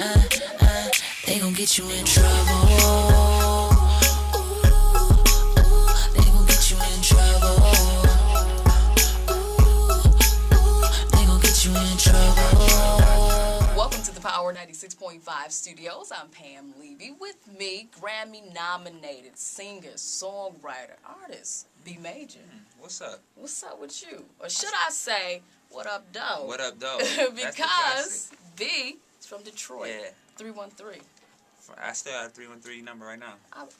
They gon' get you in trouble. They gon' get you in trouble. They gon' get you in trouble. Welcome to the Power 96.5 studios. I'm Pam Levy. With me, Grammy-nominated singer, songwriter, artist, Bei Maejor. What's up? What's up with you? Or should I say, what up, doe? What up, though? Because B is from Detroit. Yeah. 313. I still have a 313 number right now.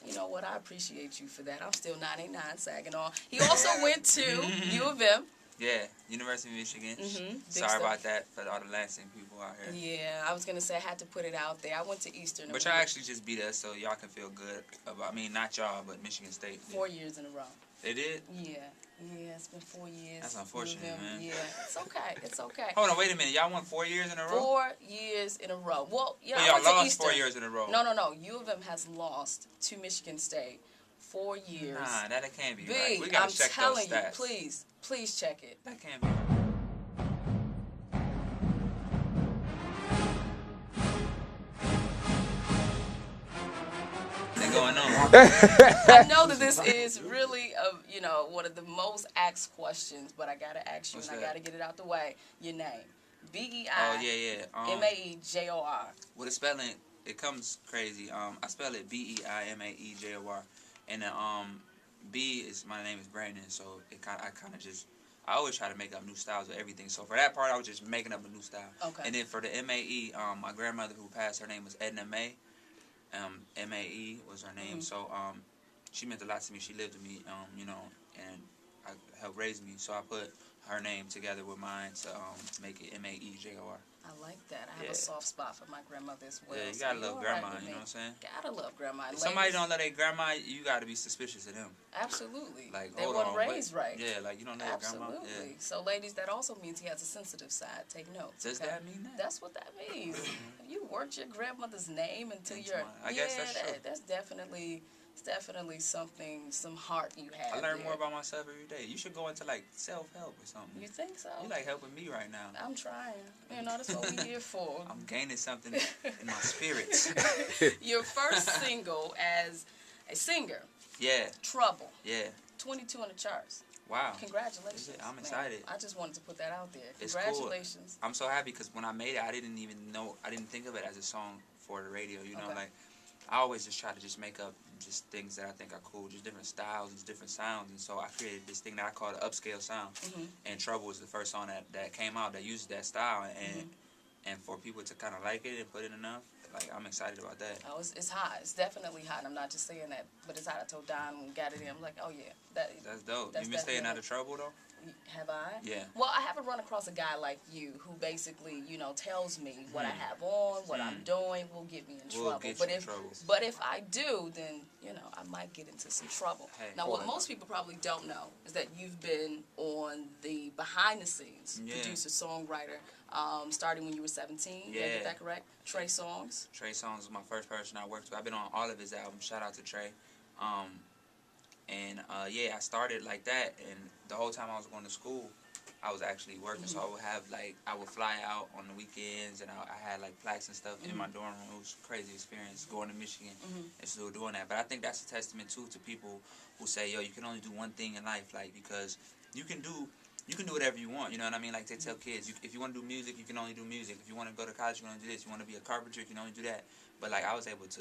You know what? I appreciate you for that. I'm still 989 sagging on. He also went to U of M. Yeah, University of Michigan. Sorry stuff. about that for all the Lansing people out here. Yeah, I was going to say I had to put it out there. I went to Eastern. But y'all actually just beat us, so y'all can feel good about, I mean, not y'all, but Michigan State. 4 years in a row. They did? Yeah, it's been 4 years. That's unfortunate, man. Yeah, it's okay. It's okay. Hold on, wait a minute. Y'all won 4 years in a row? 4 years in a row. Well, yeah, Well, I y'all went to lost Eastern. 4 years in a row. No. U of M has lost to Michigan State 4 years. Nah, that can't be B, right. We gotta I'm check telling those stats. you, please check it. That can't be right. Going on. I know that this is really one of the most asked questions, but I gotta ask you, What's and that? I gotta get it out the way. Your name, Bei Oh, yeah. Maejor. With the spelling, it comes crazy. I spell it Beimaejor, and the B is my name is Brandon, so I always try to make up new styles with everything. So for that part, I was just making up a new style. Okay. And then for the M-A-E, my grandmother who passed, her name was Edna May. M-A-E was her name. So she meant a lot to me. She lived with me, and helped raise me. So I put her name together with mine to make it M-A-E-J-O-R. I like that. I have a soft spot for my grandmother as well. Yeah, you so gotta you're love all grandma, right with you know me. what I'm saying? Gotta love grandma. If somebody don't love their grandma, you gotta be suspicious of them. Absolutely. Like, they hold weren't on, raised right. Yeah, like you don't know your grandma. Absolutely. Yeah. So, ladies, that also means he has a sensitive side. Take notes. Does okay? that mean that? That's what that means. You worked your grandmother's name until you're. I guess that's true. That's definitely something, some heart you have. I learn there. more about myself every day. You should go into like self-help or something. You think so? You like helping me right now. I'm trying. That's what we're here for. I'm gaining something in my spirits. Your first single as a singer. Yeah. Trouble. Yeah. 22 on the charts. Wow. Congratulations. I'm excited. I just wanted to put that out there. It's Congratulations. cool. I'm so happy because when I made it, I didn't think of it as a song for the radio. Like I always just try to just make up just things that I think are cool, just different styles and different sounds. And so I created this thing that I call the upscale sound. And Trouble was the first song that came out that used that style. And for people to kind of like it and put it enough, like I'm excited about that. Oh, it's hot. It's definitely hot. And I'm not just saying that, but it's hot. I told Don when we got it in. I'm like, oh yeah, that's dope. You been staying out of trouble though? Have I? Yeah. Well, I haven't run across a guy like you who basically, tells me what I have on, what I'm doing, will get me in trouble. But if I do, then I might get into some trouble. Hey, now, what most people probably don't know is that you've been on the behind the scenes, producer, songwriter, starting when you were 17. Yeah. Did I get that correct? Trey Songz. Trey Songz was my first person I worked with. I've been on all of his albums. Shout out to Trey. I started like that, and the whole time I was going to school, I was actually working. So I would fly out on the weekends, and I had like plaques and stuff in my dorm room. It was a crazy experience going to Michigan and still doing that. But I think that's a testament too to people who say, yo, you can only do one thing in life, like because you can do whatever you want, you know what I mean? Like they tell kids, if you want to do music, you can only do music. If you want to go to college, you can only do this. You want to be a carpenter, you can only do that. But like I was able to,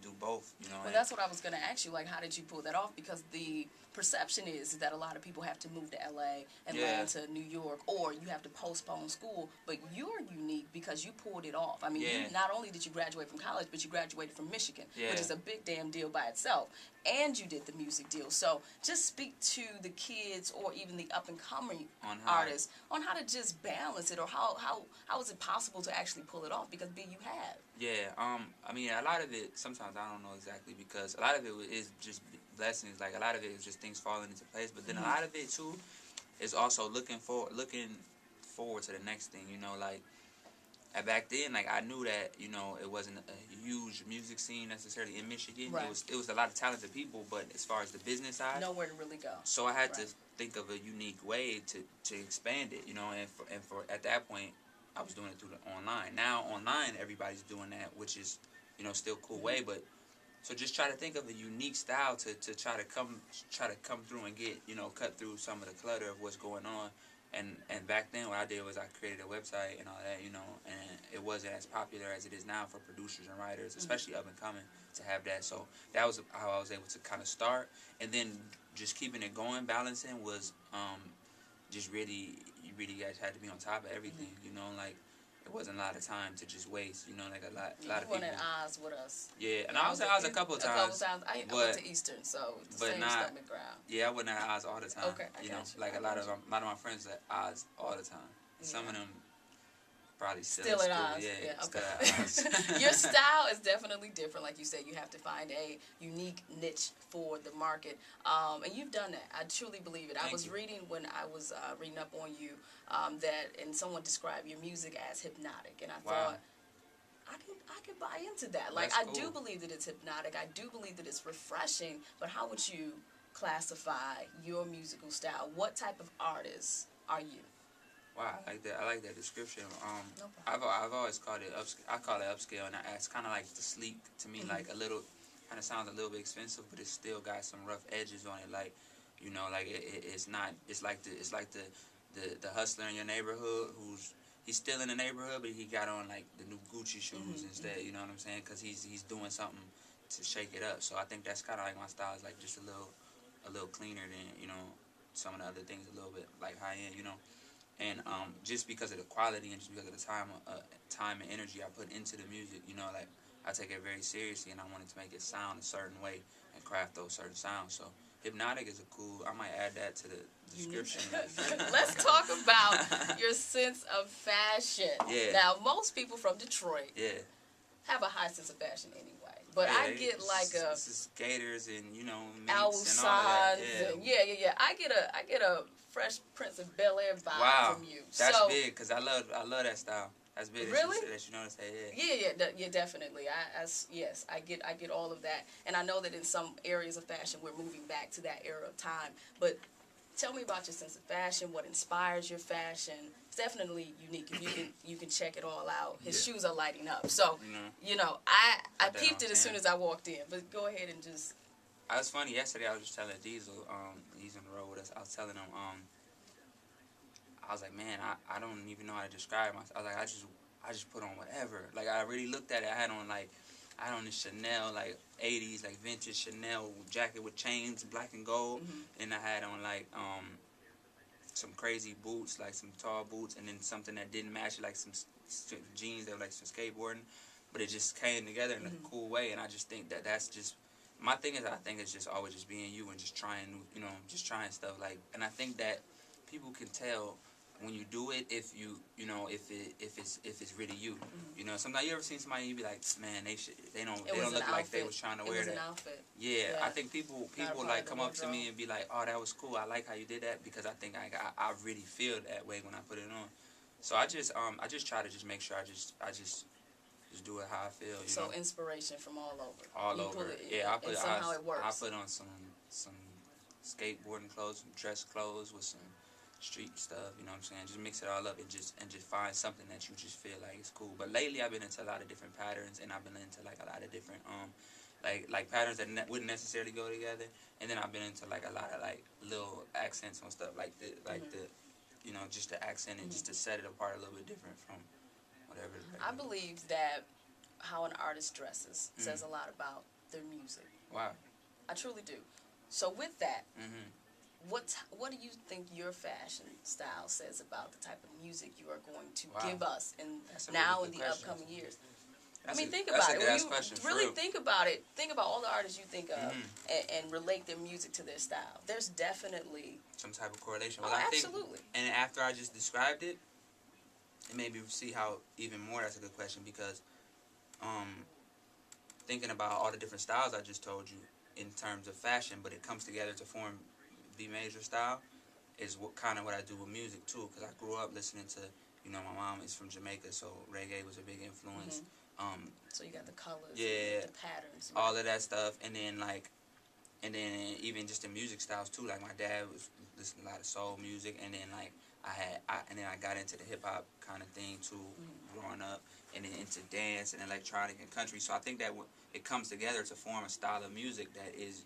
do both, Well, that's what I was going to ask you. Like, how did you pull that off? Because the perception is that a lot of people have to move to LA and land to New York, or you have to postpone school. But you're unique because you pulled it off. I mean, not only did you graduate from college, but you graduated from Michigan, which is a big damn deal by itself. And you did the music deal. So just speak to the kids or even the up-and-coming artists on how to just balance it, or how is it possible to actually pull it off? Because B, you have. Yeah, I mean, a lot of it, sometimes I don't know exactly, because a lot of it is just blessings. Like, a lot of it is just things falling into place. But then a lot of it, too, is also looking forward to the next thing, like, back then, like, I knew that, it wasn't a huge music scene necessarily in Michigan. Right. It was a lot of talented people, but as far as the business side, nowhere to really go. So I had to think of a unique way to expand it, and for at that point, I was doing it through the online. Now online, everybody's doing that, which is, you know, still a cool way. But so just try to think of a unique style to try to come through and get, you know, cut through some of the clutter of what's going on. And back then, what I did was I created a website and all that, you know, and it wasn't as popular as it is now for producers and writers, especially up and coming, to have that. So that was how I was able to kind of start, and then just keeping it going, balancing was just really, you really guys had to be on top of everything, you know, like it wasn't a lot of time to just waste, you know, like a lot of people. You went at Oz with us. Yeah, and I was at Oz a couple of times. I went to Eastern, so it's the same stomach ground. Yeah, I wasn't at Oz all the time. Okay, I you know, got you. like a lot of my friends at Oz all the time. Some of them probably still at at Oz. Yeah, Okay. still at Oz. Your style is definitely different. Like you said, you have to find a unique niche for the market. And you've done that. I truly believe it. I was reading when I was reading up on you and someone described your music as hypnotic. And I thought, I could buy into that. Like, That's I do believe that it's hypnotic. I do believe that it's refreshing. But how would you classify your musical style? What type of artist are you? Wow, I like that. I like that description. No problem. I've always called it upscale. I call it upscale, and it's kind of like the sleek to me. Like a little, kind of sounds a little bit expensive, but it's still got some rough edges on it. Like, you know, like it's not. It's like the hustler in your neighborhood he's still in the neighborhood, but he got on like the new Gucci shoes instead. You know what I'm saying? Because he's doing something to shake it up. So I think that's kind of like my style is like just a little cleaner than, you know, some of the other things, a little bit like high end, you know. And just because of the quality and just because of the time and energy I put into the music, you know, like I take it very seriously, and I wanted to make it sound a certain way and craft those certain sounds. So hypnotic is a cool. I might add that to the description. Let's talk about your sense of fashion. Yeah. Now, most people from Detroit have a high sense of fashion anyway. But yeah, I get like this is skaters and, you know, Alsons and all that. and yeah. I get a Fresh Prince of Bel-Air vibe from you. That's so, big because I love that style. That's big. Really? That you notice that. Yeah, definitely. Yes, I get all of that, and I know that in some areas of fashion we're moving back to that era of time. But tell me about your sense of fashion. What inspires your fashion? It's definitely unique. If you can check it all out. His shoes are lighting up. So you know, I peeped it as soon as I walked in. But go ahead and just. It was funny. Yesterday I was just telling Diesel, he's on the road with us. I was telling him, I was like, man, I don't even know how to describe myself. I was like, I just put on whatever. Like, I really looked at it. I had on this Chanel, like 80s, like vintage Chanel jacket with chains, black and gold, and I had on like some crazy boots, like some tall boots, and then something that didn't match, like some jeans that were like some skateboarding, but it just came together in a cool way. And I just think that's just. My thing is, I think it's just always just being you and just trying, you know, just trying stuff like. And I think that people can tell when you do it if it's really you. You know, sometimes you ever seen somebody and you be like, man, they don't look like they was trying to wear that. It was an outfit. Yeah, I think people like come up to me and be like, oh, that was cool. I like how you did that, because I think I really feel that way when I put it on. So I just try to just make sure I just do it how I feel. You know? Inspiration from all over. All over. And somehow it works. I put on some skateboarding clothes, some dress clothes with some street stuff. You know what I'm saying? Just mix it all up and just find something that you just feel like is cool. But lately I've been into a lot of different patterns, and I've been into like a lot of different like patterns that wouldn't necessarily go together. And then I've been into like a lot of like little accents on stuff like the you know, just the accent and just to set it apart a little bit different from. Whatever. I believe that how an artist dresses says a lot about their music. Wow. I truly do. So with that, what do you think your fashion style says about the type of music you are going to give us in the upcoming years? Think about it. When you really think about it, think about all the artists you think of and relate their music to their style. There's definitely some type of correlation. Well, absolutely. And after I just described it, it made me see how even more that's a good question, because thinking about all the different styles I just told you in terms of fashion, but it comes together to form Bei Maejor style, is what I do with music too, because I grew up listening to, you know, my mom is from Jamaica, so reggae was a big influence. So you got the colors, yeah, the patterns, all of that stuff, and then even just the music styles too. Like my dad was listening to a lot of soul music, and then like and then I got into the hip hop kind of thing too, growing up, and then into dance and electronic and country. So I think that it comes together to form a style of music that is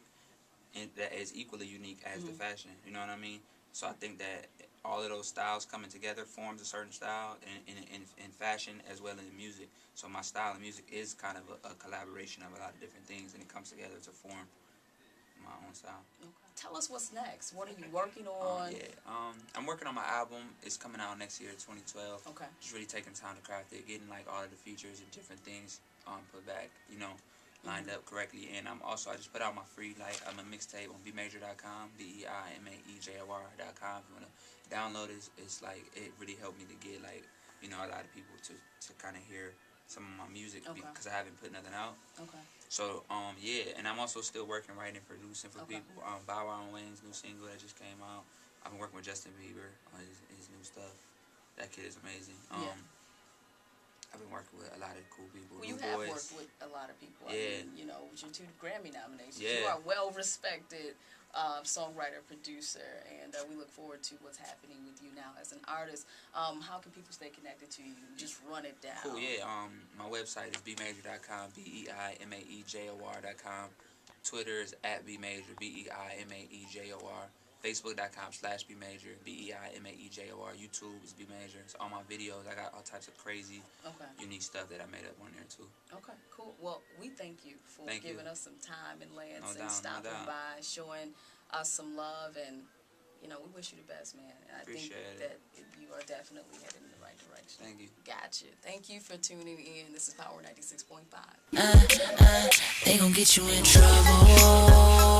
equally unique as the fashion. You know what I mean? So I think that all of those styles coming together forms a certain style in fashion as well as in music. So my style of music is kind of a collaboration of a lot of different things, and it comes together to form my own style. Okay. Tell us what's next. What are you working on? I'm working on my album. It's coming out next year, 2012. Okay. Just really taking time to craft it, getting like all of the features and different things put back, lined up correctly. And I just put out my free I'm a mixtape on BeiMaejor.com, BeiMaejor.com. If you wanna download it, it really helped me to get a lot of people to kind of hear some of my music because I haven't put nothing out. Okay. So and I'm also still working, writing, and producing for people. Bei Maejor's new single that just came out. I've been working with Justin Bieber on his new stuff. That kid is amazing. I've been working with a lot of cool people. Well, you have worked with a lot of people. Yeah. I mean, with your 2 Grammy nominations, Yeah. you are well respected songwriter, producer, and we look forward to what's happening with you now as an artist. How can people stay connected to you? Just run it down. Cool, yeah. My website is BeiMaejor.com, BeiMaejor.com. Twitter is @BeiMaejor, BeiMaejor. Facebook.com/BeiMaejor, BeiMaejor. YouTube is BeiMaejor. It's all my videos. I got all types of crazy, unique stuff that I made up on there too. Okay, cool. Well, we thank you for giving us some time in Lansing, stopping by, showing us some love, and we wish you the best, man. And I think that you are definitely heading in the right direction. Thank you. Gotcha. Thank you for tuning in. This is Power 96.5. They gon' get you in trouble.